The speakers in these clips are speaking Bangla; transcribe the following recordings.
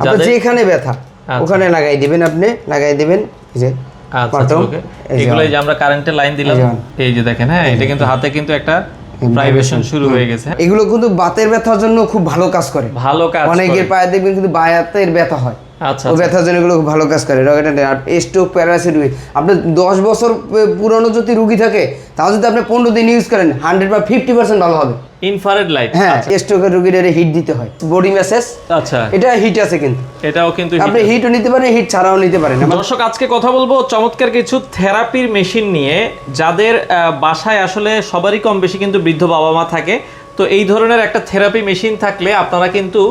আপনার যেখানে ব্যথা ওখানে লাগাই দিবেন, আপনি লাগাই দিবেন এই যে। আচ্ছা ওকে, এগুলো যে আমরা কারেন্টের লাইন দিলাম, এই যে দেখেন, হ্যাঁ এটা কিন্তু হাতে কিন্তু একটা ভাইব্রেশন শুরু হয়ে গেছে। এগুলো কিন্তু বাতের ব্যথার জন্য খুব ভালো কাজ করে, ভালো কাজ করে। অনেকের পায়ে দেখবেন কিন্তু বায়াতের ব্যথা হয়, আচ্ছা ওই ব্যথার জন্য এগুলো খুব ভালো কাজ করে। আর স্ট্রোক, প্যারালাইসিস রোগী, আপনার 10 বছর পুরনো যদি রোগী থাকে তাও যদি আপনি 15 দিন ইউজ করেন 100 বা 50% ভালো হবে। ইনফ্রারেড লাইট, হ্যাঁ, স্ট্রোকের রোগীর হিট দিতে হয়, বডি ম্যাসেজ। আচ্ছা, এটা হিট আছে কিন্তু, এটাও কিন্তু আপনি হিটও নিতে পারেন, হিট ছাড়াও নিতে পারেন। দর্শক, আজকে কথা বলবো চমৎকার কিছু থেরাপির মেশিন নিয়ে, যাদের বাসায় আসলে সবারই কম বেশি কিন্তু বৃদ্ধ বাবা মা থাকে। তো এই ধরনের একটা থেরাপি মেশিন থাকলে আপনারা কিন্তু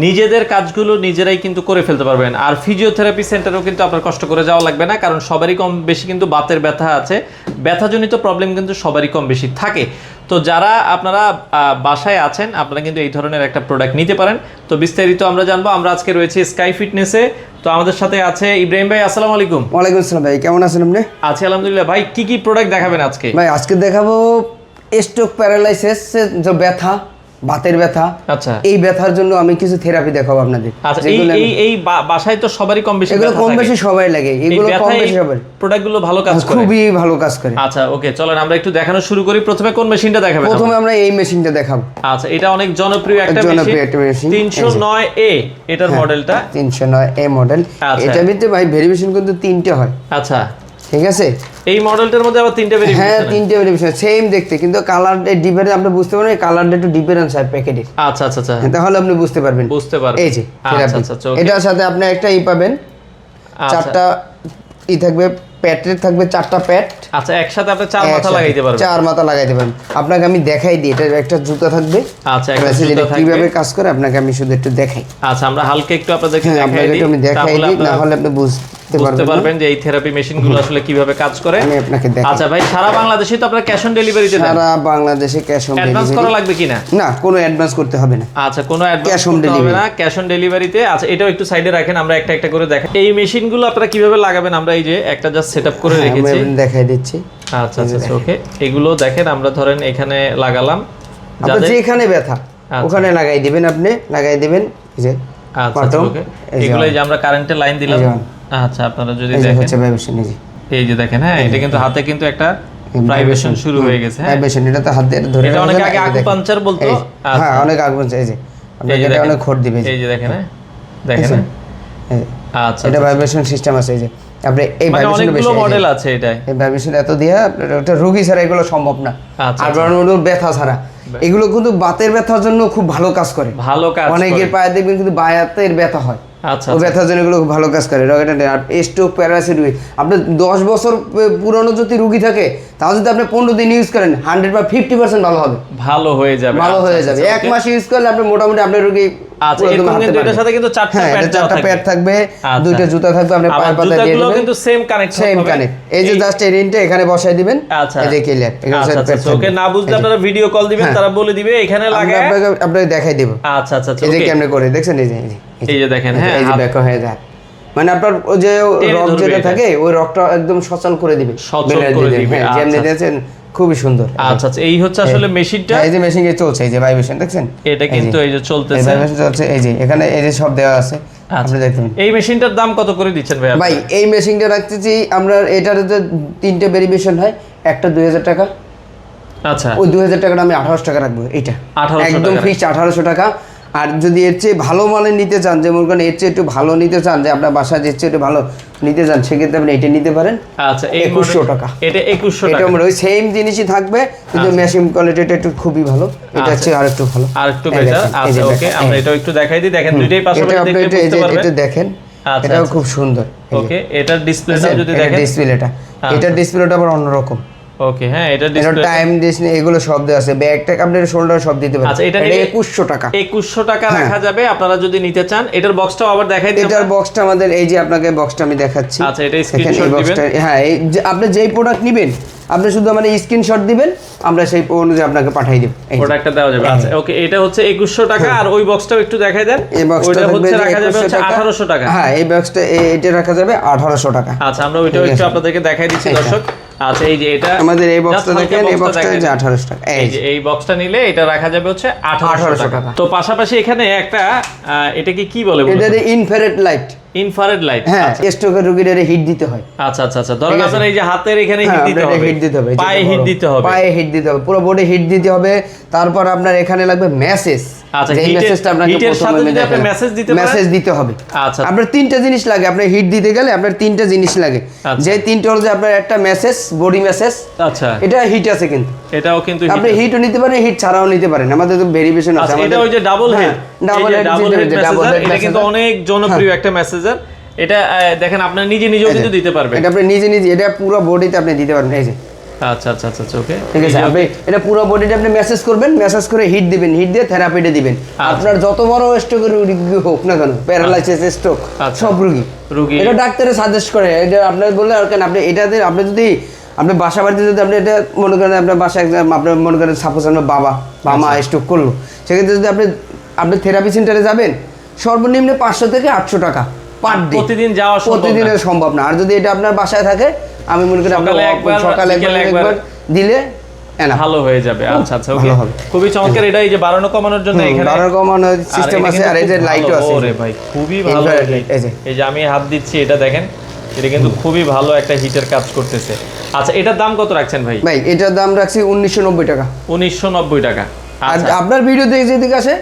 নিজেদের কাজগুলো নিজেরাই কিন্তু করে ফেলতে পারবেন। আর ফিজিওথেরাপি সেন্টারেও কিন্তু আপনার কষ্ট করে যাওয়া লাগবে না, কারণ সবারই কম বেশি কিন্তু বাতের ব্যথা আছে, ব্যথাজনিত প্রবলেম কিন্তু সবারই কম বেশি থাকে। তো যারা আপনারা বাসায় আছেন, আপনারা কিন্তু এই ধরনের একটা প্রোডাক্ট নিতে পারেন। তো বিস্তারিত আমরা জানবো। আমরা আজকে রয়েছে স্কাই ফিটনেসে। তো আমাদের সাথে আছে ইব্রাহিম ভাই। আসসালামু আলাইকুম। ওয়ালাইকুম আসসালাম ভাই, কেমন আছেন আপনি? আছি আলহামদুলিল্লাহ। ভাই কি কি প্রোডাক্ট দেখাবেন আজকে? ভাই আজকে দেখাবো স্ট্রোক, প্যারালাইসিস, যে ব্যথা, বাতের ব্যথা, আচ্ছা এই ব্যথার জন্য আমি কিছু থেরাপি দেখাবো আপনাদের। আচ্ছা, এই বাসায় তো সবারই কম বেশি এগুলো কম বেশি সবাই লাগে, এগুলো কম বেশি সবাই প্রোডাক্টগুলো ভালো কাজ করে, খুবই ভালো কাজ করে। আচ্ছা ওকে, চলেন আমরা একটু দেখানো শুরু করি। প্রথমে কোন মেশিনটা দেখাবেন? প্রথমে আমরা এই মেশিনটা দেখাবো। আচ্ছা, এটা অনেক জনপ্রিয় একটা মেশিন, 309A এটার মডেলটা, 309A মডেল। এটার ভিতরে ভাই ভেরিয়েশন কিন্তু 3টে হয়। আচ্ছা ঠিক আছে, এই মডেলটার মধ্যে আবার 3টে ভেরিয়েশন? হ্যাঁ 3টে ভেরিয়েশন, সেম দেখতে, কিন্তু কালারটা ডিফারেন্ট। আপনি বুঝতে পারবেন কালারটা একটু ডিফারেন্স হয় প্যাকেটে। আচ্ছা আচ্ছা আচ্ছা, তাহলে আপনি বুঝতে পারবেন। এই যে থেরাপি, এটার সাথে আপনি একটা পাবেন, 4টা থাকবে, প্যাটের থাকবে 4টা প্যাট। আচ্ছা, একসাথে আপনি 4 মাথা লাগাইতে পারবেন। 4 মাথা লাগাইতে পারবেন। আপনাকে আমি দেখাই দিই, এটা একটা জুতা থাকবে। আচ্ছা, একটা জুতা থাকবে, কিভাবে কাজ করে আপনাকে আমি শুধু একটু দেখাই। আচ্ছা, আমরা হালকা একটু আপনাদেরকে দেখাই দিই, আমি দেখাই দিই, না হলে আপনি বুঝতে পারবেন যে এই থেরাপি মেশিনগুলো আসলে কিভাবে কাজ করে। আমি আপনাকে দেখাই। আচ্ছা ভাই, সারা বাংলাদেশে তো আপনারা ক্যাশ অন ডেলিভারিতে দেন? সারা বাংলাদেশে ক্যাশ অন ডেলিভারি। অ্যাডভান্স করা লাগবে কিনা? না, কোনো অ্যাডভান্স করতে হবে না। আচ্ছা, কোনো অ্যাডভান্স করতে হবে না, ক্যাশ অন ডেলিভারিতে। আচ্ছা, এটাও একটু সাইডে রাখেন, আমরা একটা একটা করে দেখাই। এই মেশিনগুলো আপনারা কিভাবে লাগাবেন আমরা এই যে একটা জাস্ট সেটআপ করে রেখেছি, আমি দেখাই দিচ্ছি। আচ্ছা আচ্ছা ওকে, এগুলো দেখেন, আমরা ধরেন এখানে লাগালাম, যাদের যেখানে ব্যথা ওখানে লাগাই দিবেন, আপনি লাগাই দিবেন এই যে। আচ্ছা ওকে, এগুলো যে আমরা কারেন্টের লাইন দিলাম। আচ্ছা, আপনারা যদি দেখেন এই যে দেখেন, হ্যাঁ এটা কিন্তু হাতে কিন্তু একটা ভাইব্রেশন শুরু হয়ে গেছে। হ্যাঁ, ভাইব্রেশন, এটা তো হাতে ধরে, এটা অনেক আগে আকুপাঞ্চার বলতো। হ্যাঁ, অনেক আকুপাঞ্চার। এই যে আপনাকে এটা অনেক খোট দিবে, এই যে দেখেন, হ্যাঁ দেখেন। আচ্ছা, এটা ভাইব্রেশন সিস্টেম আছে। এই যে আপনি এই ভাইব্রেশন অনেকগুলো মডেল আছে, এটা এই ভাইব্রেশন এত দিয়া এটা রোগী ছাড়া এগুলো সম্ভব না। আর ব্যথা ছাড়া এগুলো কিন্তু বাতের ব্যথার জন্য খুব ভালো কাজ করে, ভালো কাজ। অনেকের পায়ে দেখবেন কিন্তু বায়াতের ব্যথা হয়, আচ্ছা, ওই ব্যথার জন্য এগুলো খুব ভালো কাজ করে। আর স্ট্রোক, প্যারালাইসিস রোগী, আপনার 10 বছর পুরনো যদি রোগী থাকে তাও যদি আপনি 15 দিন ইউজ করেন 100 বা 50% ভালো হবে, ভালো হয়ে যাবে, ভালো হয়ে যাবে। 1 মাস ইউজ করলে আপনি মোটামুটি আপনার রোগী। আচ্ছা, এটার সাথে কিন্তু 4টা প্যাড থাকবে, 2টা জুতা থাকবে, আপনি পায়ে পাতা দিয়ে দিবেন, কিন্তু সেম কানেক্ট হবে। এই যে জাস্ট এই রিনটা এখানে বসাই দিবেন। আচ্ছা, এই যে ক্লিয়ার। আচ্ছা ওকে, না বুঝলে আপনারা ভিডিও কল দিবেন, তারা বলে দিবে, এখানে লাগায় আপনাকে দেখাই দেব। আচ্ছা আচ্ছা এই যে কেমনে করে দেখছেন, এই যে দেখেন, হ্যাঁ এই যে ব্যাক হয়ে যায়, মানে আপনার ওই যে রক যেটা থাকে ওই রকটা একদম সচল করে দিবে, সচল করে দিবে। যেমনি দেখেন খুবই সুন্দর। আচ্ছা আচ্ছা, এই হচ্ছে আসলে মেশিনটা। এই যে মেশিন চলছে, এই যে ভাইব্রেশন দেখছেন, এটা কিন্তু এই যে চলতেছে, ভাইব্রেশন চলছে। এই যে এখানে এই যে সব দেওয়া আছে, আপনি দেখুন। এই মেশিনটার দাম কত করে দিচ্ছেন ভাই? ভাই এই মেশিনটা রাখতেছি আমরা, এটার যে 3টে ভেরিয়েশন হয়, একটা 2000 টাকা। আচ্ছা, ওই 2000 টাকাটা আমি 1800 টাকা রাখবো, এইটা একদম ফিক্সড 1800 টাকা। আর যদি এর চেয়ে ভালো মানের নিতে চান, যেমন কারণ এর চেয়ে একটু ভালো নিতে চান, যে আপনার বাসায় যে চেয়ে একটু ভালো নিতে চান, সেক্ষেত্রে আপনি এটা নিতে পারেন। আচ্ছা, 2100 টাকা। এটা 2100 টাকা, এটা ওই সেম জিনিসই থাকবে, কিন্তু মেশিন কোয়ালিটিটা একটু খুবই ভালো, এটা হচ্ছে আরেকটু ভালো, আরেকটু বেটার। আচ্ছা ওকে, আমরা এটাও একটু দেখাই দিই, দেখেন দুইটাই পাশাপাশি দেখতে বুঝতে পারবেন। এটা দেখেন, এটাও খুব সুন্দর। ওকে, এটার ডিসপ্লেটা যদি দেখেন, ডিসপ্লেটা, এটার ডিসপ্লেটা আবার অন্যরকম। ওকে, হ্যাঁ এটা ডিসপ্লে, টাইম ডিসপ্লে, এগুলো সব দেওয়া আছে, ব্যাকটা আপনার শোল্ডার সব দিতে পারেন। আচ্ছা, এটা 2100 টাকা, 2100 টাকা রাখা যাবে আপনারা যদি নিতে চান। এটার বক্সটাও আবার দেখাই দিই। এটার বক্সটা আমাদের এই যে, আপনাকে বক্সটা আমি দেখাচ্ছি। আচ্ছা, এটা স্ক্রিনশট দিবেন। হ্যাঁ, এই যে আপনি যেই প্রোডাক্ট নেবেন আপনি শুধু আমার স্ক্রিনশট দিবেন, আমরা সেই অনুযায়ী আপনাকে পাঠিয়ে দেব। প্রোডাক্টটা দেওয়া যাবে। আচ্ছা ওকে, এটা হচ্ছে 2100 টাকা। আর ওই বক্সটাও একটু দেখাই দেন। এই বক্সটা হচ্ছে রাখা যাবে হচ্ছে 1800 টাকা। হ্যাঁ, এই বক্সটা এটা রাখা যাবে 1800 টাকা। আচ্ছা, আমরা ওইটাও একটু আপনাদেরকে দেখাই দিচ্ছি দর্শক। আচ্ছা, এই যে এটা আমাদের এই বক্সটা দেখেন, এই বক্সটা যে 1800 টাকা। এই যে এই বক্সটা নিলে এটা রাখা যাবে হচ্ছে 1800 টাকা। তো পাশাপাশি এখানে একটা এটাকে কি বলে? এটা ইনফ্রারেড লাইট। Infrared light. হ্যাঁ, স্ট্রোকের রোগীদের হিট দিতে হয়। আচ্ছা আচ্ছা আচ্ছা, ধরুন আপনার এই যে হাতের এখানে হিট দিতে হবে, হিট দিতে হবে, পায়ে হিট দিতে হবে, পায়ে হিট দিতে হবে, পুরো বডি হিট দিতে হবে। তারপর আপনার এখানে লাগবে মেসেজ। আচ্ছা, এই মেসেজটা আপনাকে হিটের সাথে যদি আপনি মেসেজ দিতে পারেন, মেসেজ দিতে হবে। আচ্ছা, আপনার তিনটা জিনিস লাগে। আপনি হিট দিতে গেলে আপনার তিনটা জিনিস লাগে। যে তিনটা হলো যে আপনার একটা মেসেজ, বডি মেসেজ। আচ্ছা, এটা হিট আছে কিন্তু, এটাও কিন্তু আপনি হিটও নিতে পারেন, হিট ছাড়াও নিতে পারেন। আমাদের তো ভেরিয়েশন আছে। আচ্ছা, এটা ওই যে double head, double head massager, এটা কিন্তু অনেক জনপ্রিয় একটা মেসেজার। এটা দেখেন আপনার নিজে নিজেও কিন্তু দিতে পারবেন। এটা আপনি নিজে নিজে, এটা পুরো বডিতে আপনি দিতে পারবেন। এই যে আচ্ছা আচ্ছা আচ্ছা ওকে, ঠিক আছে। আপনি এটা পুরো বডিতে আপনি মেসেজ করবেন, মেসেজ করে হিট দিবেন, হিট দিয়ে থেরাপিতে দিবেন। আপনার যত বড় স্ট্রোকের রোগী হোক না কেন, প্যারালাইসিস, স্ট্রোক, সব রোগী এটা ডাক্তারে সাজেস্ট করে। এটা আপনার বললে আর কেন, আপনি এটাতে আপনি যদি আপনি বাসা বাড়িতে যদি আপনি এটা মনে করেন, আপনার বাসায় আপনার মনে করেন সাপোজ আপনার বাবা বা মা স্ট্রোক করলো, সেক্ষেত্রে যদি আপনি থেরাপি সেন্টারে যাবেন, সর্বনিম্ন 500 থেকে 800 টাকা পার ডে। প্রতিদিন যাওয়া প্রতিদিনের সম্ভব না। আর যদি এটা আপনার বাসায় থাকে, আমি মনে করি আপনার সকালে একবার দিলে ভালো হয়ে যাবে। আচ্ছা আচ্ছা ওকে, খুবই চমৎকার। এটা এই যে বাড়ানো কমানোর জন্য এখানে বাড়ানো কমানোর সিস্টেম আছে। আর এই যে লাইটও আছে। ওরে ভাই, খুবই ভালো। এই যে আমি হাত দিচ্ছি, এটা দেখেন, এটা কিন্তু খুবই ভালো একটা হিটের কাজ করতেছে। আচ্ছা, এটার দাম কত রাখছেন ভাই? ভাই এটার দাম রাখছি 1990 টাকা। 1990 টাকা। আর আপনার ভিডিও দেখে যেদিকে আসে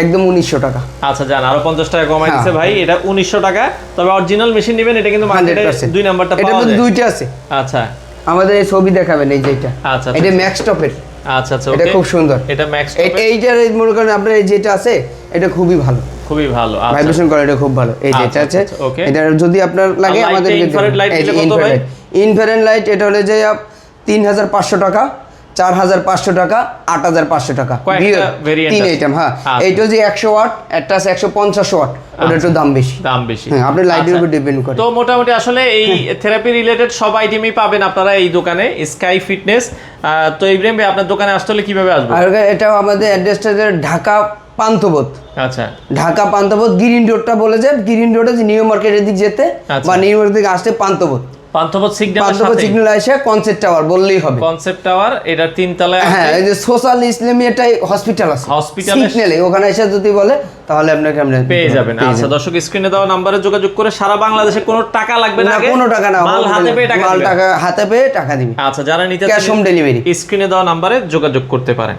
একদম 1900 টাকা। আচ্ছা, জান আরো 50 টাকা কমাই দিয়েছে ভাই। এটা 1900 টাকা। তবে অরিজিনাল মেশিন নেবেন, এটা কিন্তু মার্কেটে 2 নাম্বারটা পাওয়া যায়। এটা দুইটা আছে। আচ্ছা, আমাদের এই ছবি দেখাবেন, এই যে এটা। আচ্ছা, এটা ম্যাক্স টপের। আচ্ছা আচ্ছা, এটা খুব সুন্দর। এটা ম্যাক্স টপ। এইটার মনে করেন আপনার এই যেটা আছে, এটা খুবই ভালো, খুবই ভালো। আচ্ছা, ভাইব্রেশন করে, এটা খুব ভালো। এই যেটা আছে, এটা যদি আপনার লাগে আমাদের ইনফ্রারেড লাইট দিলে কত ভাই? ইনফ্রারেড লাইট এটা হলো যে 3500 টাকা, 4500 টাকা, 8500 টাকা। তিন আইটেম। হ্যাঁ, এইটা যে 100 ওয়াট, একটা আছে 150 ওয়াট, ওটা একটু দাম বেশি। হ্যাঁ, আপনার লাইটের উপর ডিপেন্ড করে। তো মোটামুটি আসলে এই থেরাপি রিলেটেড সব আইটেমই পাবেন আপনারা এই দোকানে, স্কাই ফিটনেস। তো ইব্রাহিম ভাই, আপনার দোকানে আসতে হলে কিভাবে আসবেন? আর এটাও আমাদের অ্যাড্রেসটা ঢাকা পান্থপথ। আচ্ছা, ঢাকা পান্থপথ গ্রিন রোডটা বলে যায়। গ্রিন রোডে যে নিউ মার্কেটের দিক যেতে বা নিউ মার্কেট থেকে আসতে পান্থপথ সিগন্যাল আসে কনসেপ্ট টাওয়ার বললেই হবে। কনসেপ্ট টাওয়ার, এটা 3 তলায় আছে। হ্যাঁ, এই যে সোশ্যাল ইসলামী একটা হসপিটাল আছে, সিগন্যালে ওখানে এসে যদি বলে, তাহলে আপনাকে আমরা পেয়ে যাবেন। আচ্ছা দর্শক, স্ক্রিনে দেওয়া নম্বরে যোগাযোগ করে সারা বাংলাদেশে কোনো টাকা লাগবে না, কোনো টাকা না, মাল হাতে পেয়ে টাকা দিবেন। হাতে পেয়ে টাকা দিবেন। আচ্ছা, যারা নিতে চান ক্যাশ অন ডেলিভারি স্ক্রিনে দেওয়া নম্বরে যোগাযোগ করতে পারেন।